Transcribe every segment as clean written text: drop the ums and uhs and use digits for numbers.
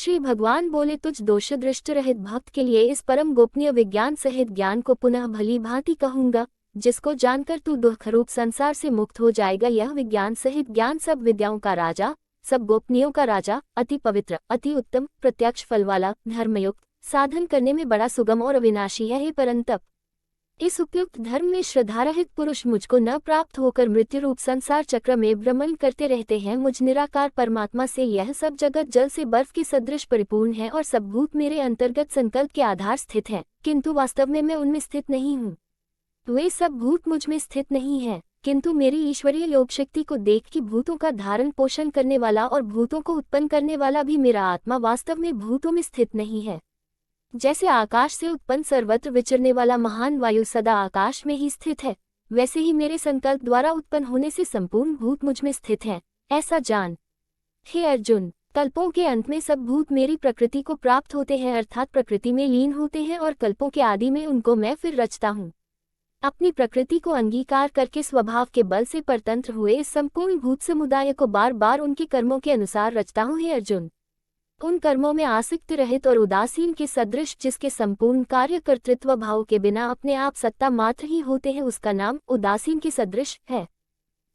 श्री भगवान बोले, तुझ दोष दृष्ट रहित भक्त के लिए इस परम गोपनीय विज्ञान सहित ज्ञान को पुनः भली भांति कहूंगा, जिसको जानकर तू दुख रूप संसार से मुक्त हो जाएगा। यह विज्ञान सहित ज्ञान सब विद्याओं का राजा, सब गोपनीयों का राजा, अति पवित्र, अति उत्तम, प्रत्यक्ष फल वाला, धर्मयुक्त, साधन करने में बड़ा सुगम और अविनाशी है। हे परंतप, इस उपयुक्त धर्म में श्रद्धारहित पुरुष मुझको न प्राप्त होकर मृत्यु रूप संसार चक्र में भ्रमण करते रहते हैं। मुझ निराकार परमात्मा से यह सब जगत जल से बर्फ के सदृश परिपूर्ण है और सब भूत मेरे अंतर्गत संकल्प के आधार स्थित हैं, किंतु वास्तव में मैं उनमें स्थित नहीं हूँ। वे सब भूत मुझ में स्थित नहीं हैं, किंतु मेरी ईश्वरीय योग शक्ति को देख कि भूतों का धारण पोषण करने वाला और भूतों को उत्पन्न करने वाला भी मेरा आत्मा वास्तव में भूतों में स्थित नहीं है। जैसे आकाश से उत्पन्न सर्वत्र विचरने वाला महान वायु सदा आकाश में ही स्थित है, वैसे ही मेरे संकल्प द्वारा उत्पन्न होने से संपूर्ण भूत मुझ में स्थित हैं, ऐसा जान। हे अर्जुन, कल्पों के अंत में सब भूत मेरी प्रकृति को प्राप्त होते हैं, अर्थात प्रकृति में लीन होते हैं, और कल्पों के आदि में उनको मैं फिर रचता हूँ। अपनी प्रकृति को अंगीकार करके स्वभाव के बल से परतंत्र हुए इस संपूर्ण भूत समुदाय को बार बार उनके कर्मों के अनुसार रचता हूँ। हे अर्जुन, उन कर्मों में आसक्त रहित और उदासीन के सदृश, जिसके संपूर्ण कार्य कर्तृत्व भाव के बिना अपने आप सत्ता मात्र ही होते हैं, उसका नाम उदासीन के सदृश है।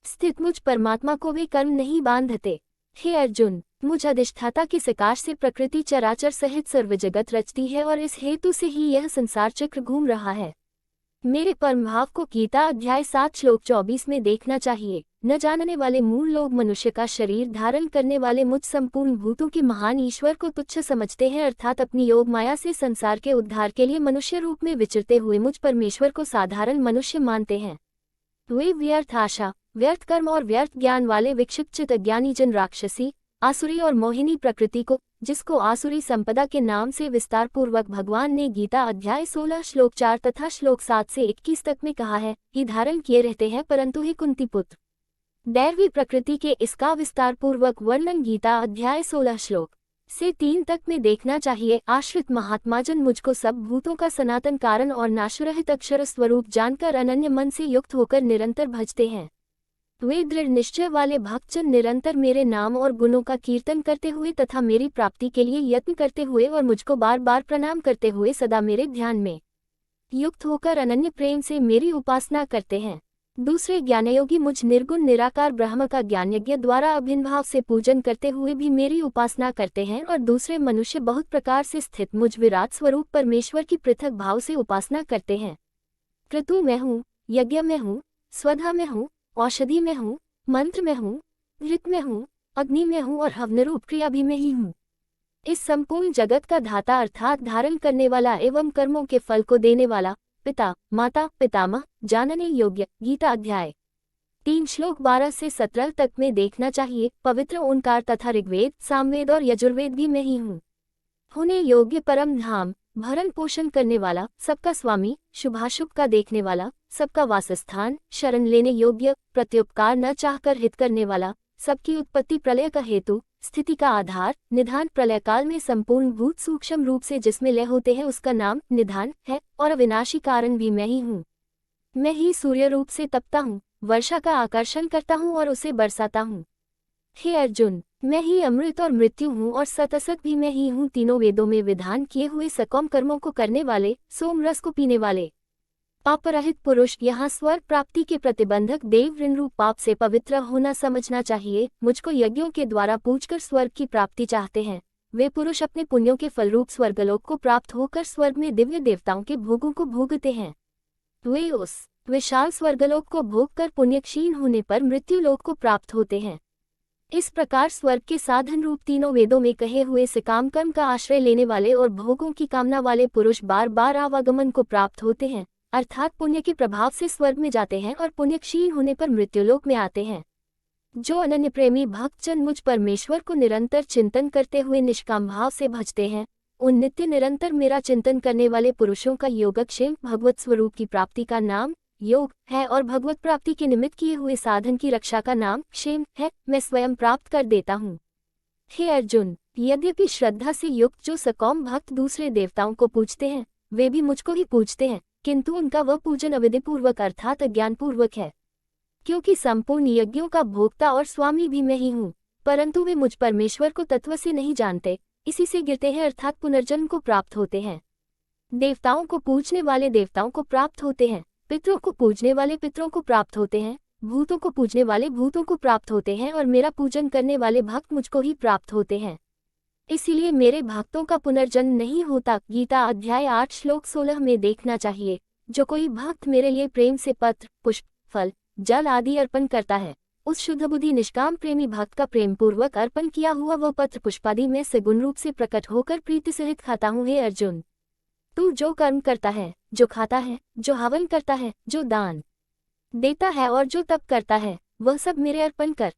स्थित मुझ परमात्मा को वे कर्म नहीं बांधते। हे अर्जुन, मुझ अधिष्ठाता के सकाश से प्रकृति चराचर सहित सर्व जगत रचती है, और इस हेतु से ही यह संसार चक्र घूम रहा है। मेरे परम भाव को गीता अध्याय 7 श्लोक 24 में देखना चाहिए। न जानने वाले मूल लोग मनुष्य का शरीर धारण करने वाले मुझ संपूर्ण भूतों के महान ईश्वर को तुच्छ समझते हैं, अर्थात अपनी योग माया से संसार के उद्धार के लिए मनुष्य रूप में विचरते हुए मुझ परमेश्वर को साधारण मनुष्य मानते हैं। वे व्यर्थ आशा, व्यर्थ कर्म और व्यर्थ ज्ञान वाले विक्षिप्त चित्त अज्ञानी जन राक्षसी, आसुरी और मोहिनी प्रकृति को, जिसको आसुरी संपदा के नाम से विस्तार पूर्वक भगवान ने गीता अध्याय 16 श्लोक 4 तथा श्लोक 7 से 21 तक में कहा है, ही धारण किए रहते हैं। परंतु हे कुंती पुत्र, दैवी प्रकृति के इसका विस्तार पूर्वक वर्णन गीता अध्याय 16 श्लोक से 3 तक में देखना चाहिए। आश्रित महात्माजन मुझको सब भूतों का सनातन कारण और नाशरहित अक्षर स्वरूप जानकर अनन्य मन से युक्त होकर निरंतर भजते हैं। वे दृढ़ निश्चय वाले भक्तजन निरंतर मेरे नाम और गुणों का कीर्तन करते हुए तथा मेरी प्राप्ति के लिए यत्न करते हुए और मुझको बार बार प्रणाम करते हुए सदा मेरे ध्यान में युक्त होकर अनन्य प्रेम से मेरी उपासना करते हैं। दूसरे ज्ञानयोगी मुझ निर्गुण निराकार ब्रह्म का ज्ञान यज्ञ द्वारा अभिन्न भाव से पूजन करते हुए भी मेरी उपासना करते हैं, और दूसरे मनुष्य बहुत प्रकार से स्थित मुझ विराट स्वरूप परमेश्वर की पृथक भाव से उपासना करते हैं। क्रतु में हूँ, यज्ञ में हूँ, स्वधा में हूँ, औषधि में हूँ, मंत्र में हूँ, ऋत में हूँ, अग्नि में हूँ और हवन रूप क्रिया भी में ही हूँ। इस संपूर्ण जगत का धाता अर्थात धारण करने वाला एवं कर्मों के फल को देने वाला, पिता, माता, पितामह, जानने योग्य। गीता अध्याय 3 श्लोक 12 से 17 तक में देखना चाहिए। पवित्र ओंकार तथा ऋग्वेद, सामवेद और यजुर्वेद भी मैं ही हूँ। होने योग्य परम धाम, भरण पोषण करने वाला, सबका स्वामी, शुभाशुभ का देखने वाला, सबका वासस्थान, शरण लेने योग्य, प्रत्युपकार न चाहकर हित करने वाला, सबकी उत्पत्ति प्रलय का हेतु, स्थिति का आधार, निधान, प्रलय काल में संपूर्ण भूत सूक्ष्म रूप से जिसमें लय होते हैं उसका नाम निधान है, और अविनाशी कारण भी मैं ही हूँ। मैं ही सूर्य रूप से तपता हूँ, वर्षा का आकर्षण करता हूँ और उसे बरसाता हूँ। हे अर्जुन, मैं ही अमृत और मृत्यु हूँ और सतसत भी मैं ही हूँ। तीनों वेदों में विधान किए हुए सकौम कर्मों को करने वाले, सोम रस को पीने वाले, पापरहित पुरुष यहाँ स्वर्ग प्राप्ति के प्रतिबंधक देव ऋण रूप पाप से पवित्र होना समझना चाहिए। मुझको यज्ञों के द्वारा पूजकर स्वर्ग की प्राप्ति चाहते हैं। वे पुरुष अपने पुण्यों के फलरूप स्वर्गलोक को प्राप्त होकर स्वर्ग में दिव्य देवताओं के भोगों को भोगते हैं। वे उस विशाल स्वर्गलोक को भोगकर पुण्य क्षीण होने पर मृत्युलोक को प्राप्त होते हैं। इस प्रकार स्वर्ग के साधन रूप तीनों वेदों में कहे हुए सकाम कर्म का आश्रय लेने वाले और भोगों की कामना वाले पुरुष बार बार आवागमन को प्राप्त होते हैं, अर्थात पुण्य के प्रभाव से स्वर्ग में जाते हैं और पुण्य क्षीण होने पर मृत्युलोक में आते हैं। जो अनन्य प्रेमी भक्तजन मुझ परमेश्वर को निरंतर चिंतन करते हुए निष्काम भाव से भजते हैं, उन नित्य निरंतर मेरा चिंतन करने वाले पुरुषों का योगक्षेम भगवत स्वरूप की प्राप्ति का नाम योग है, और भगवत प्राप्ति के निमित्त किए हुए साधन की रक्षा का नाम क्षेम है, मैं स्वयं प्राप्त कर देता हूँ। हे अर्जुन, यद्यपि श्रद्धा से युक्त जो सकौम भक्त दूसरे देवताओं को पूजते हैं, वे भी मुझको ही पूजते हैं, किंतु उनका वह पूजन अविधिपूर्वक अर्थात अज्ञानपूर्वक है। क्योंकि संपूर्ण यज्ञों का भोक्ता और स्वामी भी मैं ही हूँ, परंतु वे मुझ परमेश्वर को तत्व से नहीं जानते, इसी से गिरते हैं अर्थात पुनर्जन्म को प्राप्त होते हैं। देवताओं को पूजने वाले देवताओं को प्राप्त होते हैं, पितरों को पूजने वाले पितरों को प्राप्त होते हैं, भूतों को पूजने वाले भूतों को प्राप्त होते हैं और मेरा पूजन करने वाले भक्त मुझको ही प्राप्त होते हैं। इसीलिए मेरे भक्तों का पुनर्जन्म नहीं होता। गीता अध्याय 8 श्लोक 16 में देखना चाहिए। जो कोई भक्त मेरे लिए प्रेम से पत्र, पुष्प, फल, जल आदि अर्पण करता है, उस शुद्ध बुद्धि निष्काम प्रेमी भक्त का प्रेम पूर्वक अर्पण किया हुआ वह पत्र पुष्पादि में से गुण रूप से प्रकट होकर प्रीति सहित खाता हूँ। हे अर्जुन, तू जो कर्म करता है, जो खाता है, जो हवन करता है, जो दान देता है और जो तप करता है, वह सब मेरे अर्पण कर।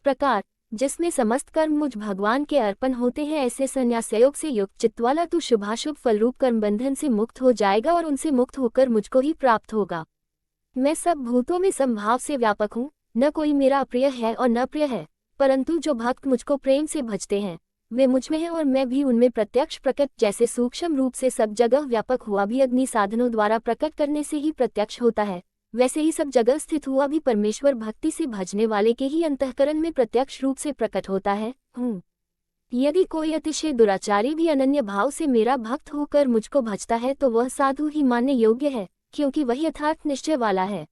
प्रकार जिसमें समस्त कर्म मुझ भगवान के अर्पण होते हैं, ऐसे संन्यास योग से युक्त चित्त वाला तू शुभाशुभ फलरूप कर्म बंधन से मुक्त हो जाएगा और उनसे मुक्त होकर मुझको ही प्राप्त होगा। मैं सब भूतों में समभाव से व्यापक हूँ, न कोई मेरा अप्रिय है और न प्रिय है, परंतु जो भक्त मुझको प्रेम से भजते हैं वे मुझ में हैं और मैं भी उनमें प्रत्यक्ष प्रकट। जैसे सूक्ष्म रूप से सब जगह व्यापक हुआ भी अग्नि साधनों द्वारा प्रकट करने से ही प्रत्यक्ष होता है, वैसे ही सब जगह स्थित हुआ भी परमेश्वर भक्ति से भजने वाले के ही अंतःकरण में प्रत्यक्ष रूप से प्रकट होता है। यदि कोई अतिशय दुराचारी भी अनन्य भाव से मेरा भक्त होकर मुझको भजता है तो वह साधु ही मानने योग्य है, क्योंकि वही यथार्थ निश्चय वाला है।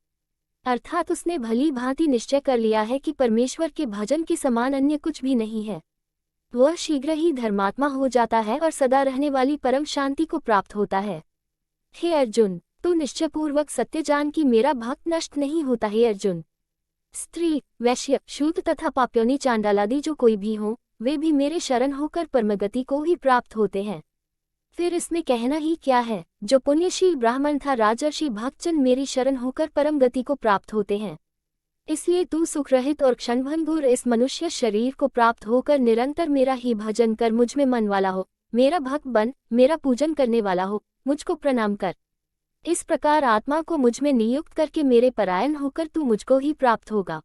अर्थात उसने भली भांति निश्चय कर लिया है कि परमेश्वर के भजन के समान अन्य कुछ भी नहीं है। वह शीघ्र ही धर्मात्मा हो जाता है और सदा रहने वाली परम शांति को प्राप्त होता है। हे अर्जुन, तू निश्चयपूर्वक सत्य जान कि मेरा भक्त नष्ट नहीं होता। हे अर्जुन, स्त्री, वैश्य, शूद्र तथा पाप्योनी चांडालादि जो कोई भी हो, वे भी मेरे शरण होकर परमगति को ही प्राप्त होते हैं। फिर इसमें कहना ही क्या है। जो पुण्यशील ब्राह्मण था राजर्षि भक्तजन मेरी शरण होकर परम गति को प्राप्त होते हैं। इसलिए तू सुख रहित और क्षणभंगुर इस मनुष्य शरीर को प्राप्त होकर निरंतर मेरा ही भजन कर मुझ में मन वाला हो, मेरा भक्त बन, मेरा पूजन करने वाला हो, मुझको प्रणाम कर। इस प्रकार आत्मा को मुझ में नियुक्त करके मेरे परायण होकर तू मुझको ही प्राप्त होगा।